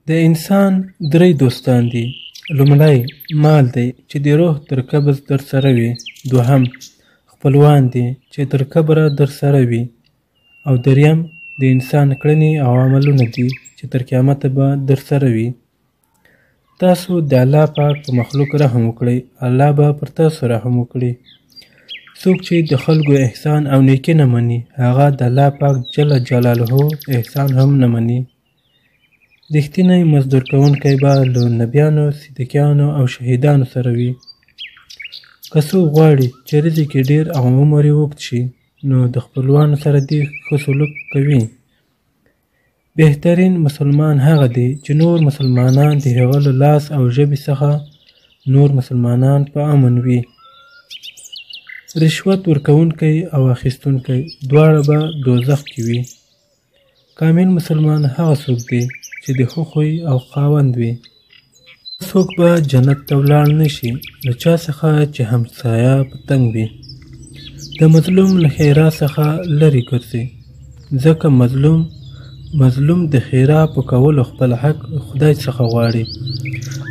د انسان درې دوستان دي. لومړی مال دی چې د روح تر قبض در سره وي. دوهم خپلوان دي چې تر قبره در سره وي. او دریم د انسان کړنې او عملونه دي چې تر قیامته به در سره وي. تاسو د الله پاک په مخلوق رحم وکړئ، الله به پر تاسو رحم وکړي. څوک چې د خلکو احسان او نیکي نه مني، هغه د الله پاک جل جلاله احسان هم نه مني. رښتینی مزدور کوونکی به له نبیانو، صدیقانو او شهیدانو سره وي. که څوک غواړي چې رزق یې ډېر او عمر یې اوږد شي، نو د خپلوانو سره دې ښه سلوک کوي. بهترین مسلمان هغه دی چې نور مسلمانان د هغه له لاس او ژبې څخه نور مسلمانان په امن وي. رشوت ورکوونکی او اخیستونکی دواړه به دوزخ کې وي. کامل مسلمان هغه څوک دی چې د ښه خوی او خاوند وي. څوک به جنت ته ولاړ نه شي له چا څخه چې همسایه په تنګ وي. د مظلوم له خیرا څخه لرې ګرځي، ځکه مظلوم د خیرا په کولو خپل حق خدای څخه غواړي،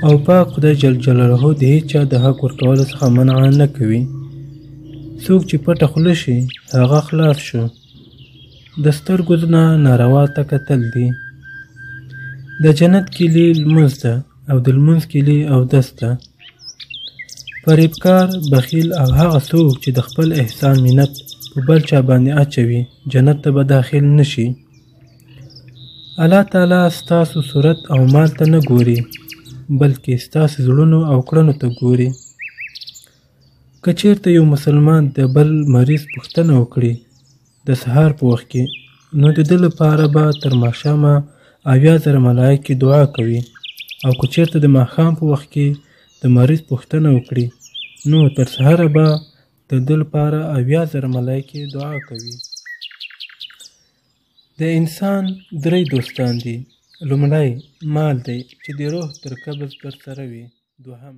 او پاک خدای جل جلاله د هیچا د حق ورکولو څخه منع نه کوي. څوک چې پټه خوله شي، هغه خلاص شو. د سترګو نه ناروا ته کتل دي. د جنت کیلي لمونځ ده، او د لمونځ کیلي اودس ده. فریبکار، بخیل او هغه څوک چې د خپل احسان منت په بل چا باندې اچوي، جنت ته به داخل نشي. الله تعالی ستاسو صورت او مال ته نه ګوري، بلکې ستاسو زړونو او کړنو ته ګوري. که چېرته یو مسلمان د بل مریض پوښتنه وکړي د سهار په وخت کې، نو د ده لپاره به تر ماښامه 80,000 ملایکې دعا کوي. او که چېرته د ماښام په وخت کې د مریض پوښتنه وکړي، نو تر سهاره به د ده لپاره 80,000 ملایکې دعا کوي. د انسان درې دوستان دي. لومړی مال دی چې د روح تر قبض در سره وي. دوهم